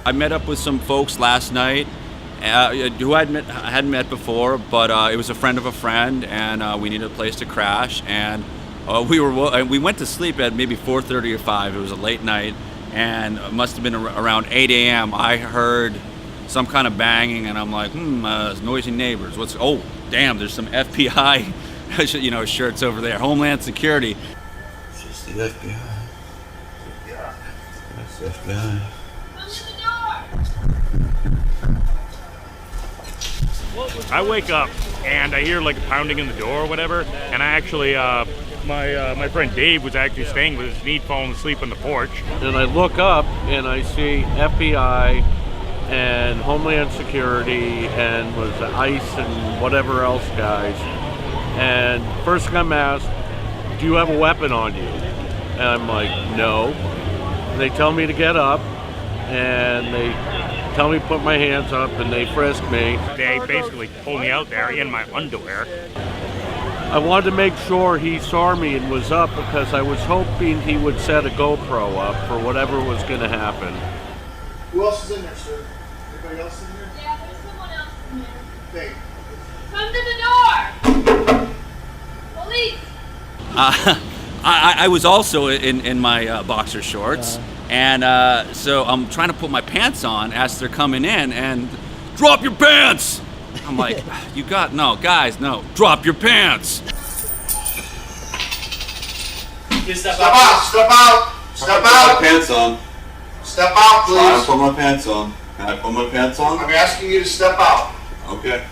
I met up with some folks last night who I hadn't met before, but it was a friend of a friend, and we needed a place to crash. And we went to sleep at maybe 4:30 or 5. It was a late night, and it must have been around 8 a.m. I heard some kind of banging, and I'm like, noisy neighbors. Oh, damn! There's some FBI, shirts over there. Homeland Security. It's just the FBI. Yeah, that's the FBI. I wake up and I hear like pounding in the door or whatever, and I actually, my friend Dave was actually staying with his knee, falling asleep on the porch. And I look up and I see FBI and Homeland Security and was ICE and whatever else guys. And first thing I'm asked, do you have a weapon on you? And I'm like, no. And they tell me to get up, and they tell me to put my hands up, and they frisk me. They basically pulled me out there in my underwear. I wanted to make sure he saw me and was up because I was hoping he would set a GoPro up for whatever was going to happen. Who else is in there, sir? Anybody else in here? Yeah, there's someone else in here. Hey. Come to the door! Police! I was also in my boxer shorts, and so I'm trying to put my pants on as they're coming in, and drop your pants! I'm like, no, guys, no, drop your pants! Step out! Step out! Step out! Put my pants on. Step out, Can I please. put my pants on? Can I put my pants on? I'm asking you to step out. Okay.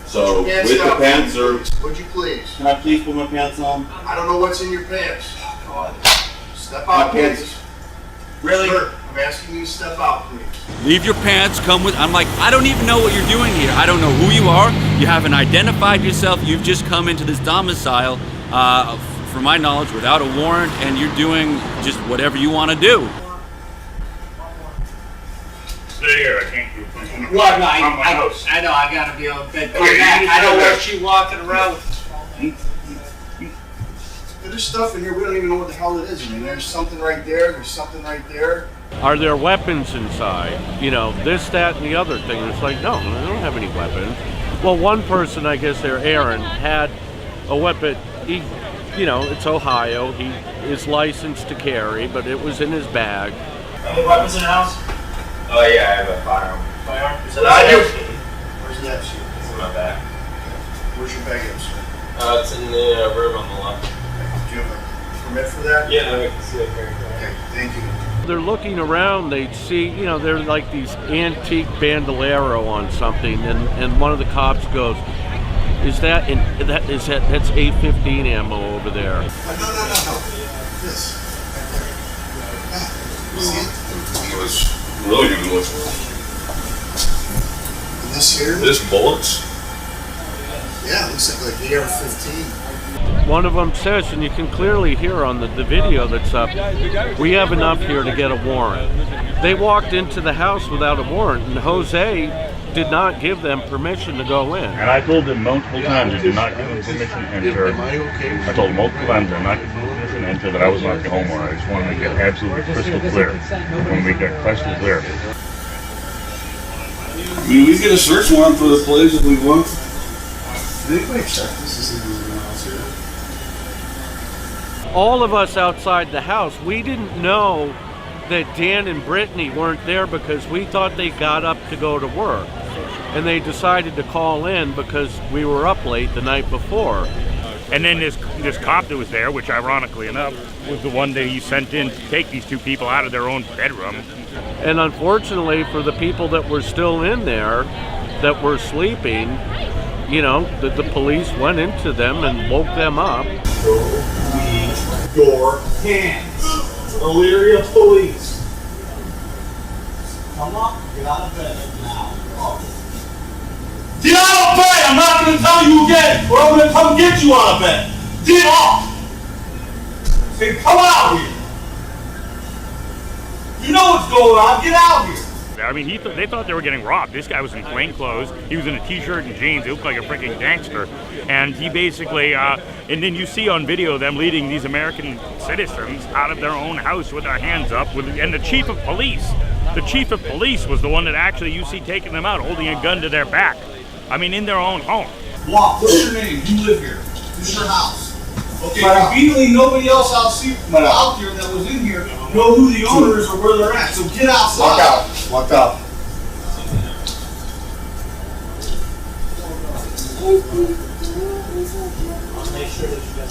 So, Hands with the down, pants or... would you please? Can I please put my pants on? I don't know what's in your pants. God. Step My out, pants. please. Really? Sir, I'm asking you to step out, please. Leave your pants, come with. I'm like, I don't even know what you're doing here. I don't know who you are. You haven't identified yourself. You've just come into this domicile, from my knowledge, without a warrant, and you're doing just whatever you want to do. Stay here, I can't do it. What? No, I know, I gotta be able to come Okay, back. you I don't stay want you walking around with There's stuff in here, we don't even know what the hell it is. I mean, there's something right there, there's something right there. Are there weapons inside? This, that, and the other thing. It's like, no, they don't have any weapons. Well, one person, I guess they're Aaron, had a weapon. He, it's Ohio. He is licensed to carry, but it was in his bag. Any weapons in the house? Oh yeah, I have a firearm. Firearm? Is that you? Where's that shit? It's in my bag. Where's your bag at, sir? It's in the room on the left. Do you have a permit for that? Yeah, no, we can see it here. Okay, thank you. They're looking around, they'd see, they're like these antique bandolero on something, and one of the cops goes, that's A-15 ammo over there. No. This. See it? It was really going to look. And this here? This bullets? Yeah, it looks like AR-15. One of them says, and you can clearly hear on the video that's up, we have enough here to get a warrant. They walked into the house without a warrant, and Jose did not give them permission to go in. And I told them multiple times I did not give them permission to enter. I told them multiple times I did not give them permission to enter, that I was not the homeowner. I just wanted to make it absolutely crystal clear. I want to make that crystal clear. I mean, we get a search warrant for the place if we want. Did anybody check this to see if there's anyone else here? All of us outside the house, we didn't know that Dan and Brittany weren't there because we thought they got up to go to work. And they decided to call in because we were up late the night before. And then this cop that was there, which ironically enough, was the one that he sent in to take these two people out of their own bedroom. And unfortunately for the people that were still in there, that were sleeping, the police went into them and woke them up. Your hands. Elyria Police. Come on, get out of bed now. Get out of bed! I'm not going to tell you again, or I'm going to come get you out of bed. Get off! Say, come out here. You know what's going on. Get out here. I mean, they thought they were getting robbed. This guy was in plain clothes. He was in a t-shirt and jeans. He looked like a freaking gangster. And he basically, and then you see on video them leading these American citizens out of their own house with their hands up. And the chief of police was the one that actually you see taking them out, holding a gun to their back. I mean, in their own home. Wow, what's your name? You live here. This is your house. Okay, conveniently nobody else out here that was in here know who the owner is or where they're at. So get outside. Walk out. Walk out. I'll make sure that you get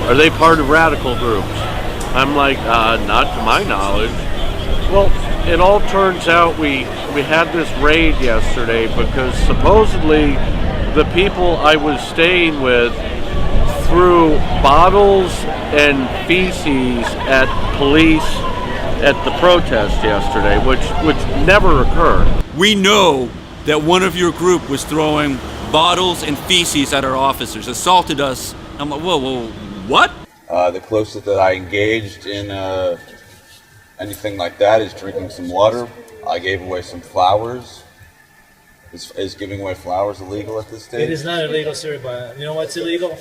Are they part of radical groups? I'm like, not to my knowledge. Well, it all turns out we had this raid yesterday because supposedly the people I was staying with threw bottles and feces at police at the protest yesterday, which never occurred. We know that one of your group was throwing bottles and feces at our officers, assaulted us. I'm like, whoa, what? The closest that I engaged in anything like that is drinking some water. I gave away some flowers. Is giving away flowers illegal at this stage? It is not illegal, sir, but you know what's illegal?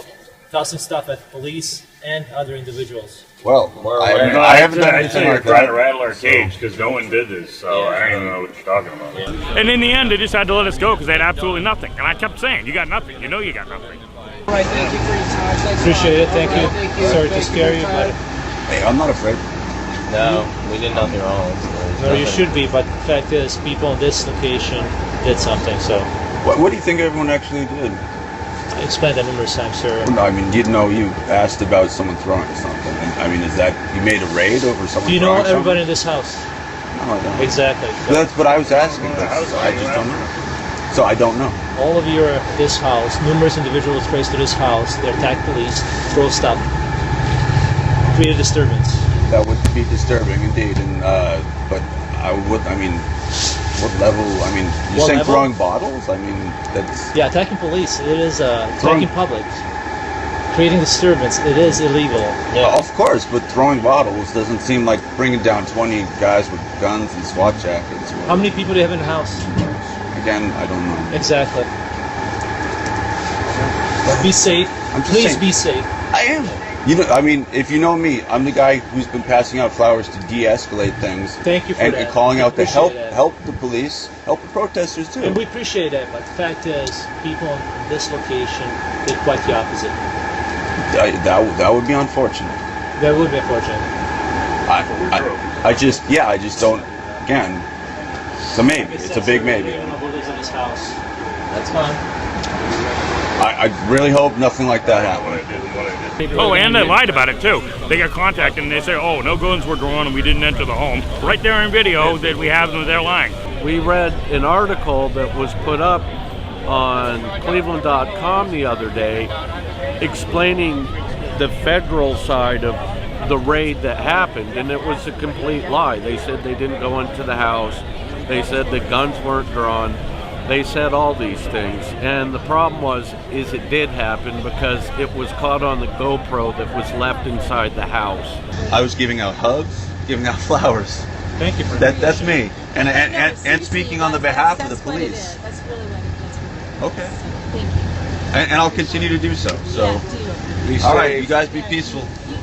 Tossing stuff at police and other individuals. Well, I haven't done anything like that. Try to rattle our cage because no one did this, so I don't know what you're talking about. And in the end, they just had to let us go because they had absolutely nothing. And I kept saying, you got nothing. You know you got nothing. All right, thank you for your time. Appreciate it, thank you. Sorry to scare you, but Hey, I'm not afraid. No, we did nothing wrong. no, you should be. But the fact is, people in this location did something. So What do you think everyone actually did? I explained that numerous times, sir. No, I mean, you asked about someone throwing something. And, I mean, is that you made a raid over someone? Do you know throwing everybody in something? this house? No, I don't. Exactly. But that's what I was asking. I just don't know. So I don't know. All of you are at this house. Numerous individuals traced to this house. They attacked police, throw stuff, create a disturbance. That would be disturbing indeed, and but I mean, what level? I mean, you're What saying level? throwing bottles? I mean, that's Yeah, attacking police. It is Throwing- attacking public. Creating disturbance. It is illegal. of course, but throwing bottles doesn't seem like bringing down 20 guys with guns and SWAT jackets. How many people do you have in the house? Again, I don't know. Exactly. Be safe. I'm just Please saying. be safe. I am. You know, I mean, if you know me, I'm the guy who's been passing out flowers to de-escalate things. Thank you for and that. calling out to Appreciate that. help the police, help the protesters too. And we appreciate that, but the fact is, people in this location did quite the opposite. That would be unfortunate. That would be unfortunate. I just don't. Again, it's a maybe. It's a big maybe. I don't know who lives in this house. That's fine. I really hope nothing like that happens. Oh, and they lied about it too. They got contacted and they say, oh, no guns were drawn and we didn't enter the home. Right there in video that we have them, they're lying. We read an article that was put up on Cleveland.com the other day explaining the federal side of the raid that happened, and it was a complete lie. They said they didn't go into the house. They said the guns weren't drawn. They said all these things, and the problem is it did happen because it was caught on the GoPro that was left inside the house. I was giving out hugs, giving out flowers. Thank you for That's me, and speaking on the behalf of the police. That's really what it is. Okay, Thank you. and I'll continue to do so. So, Yeah, do. all right, you guys be peaceful. You too.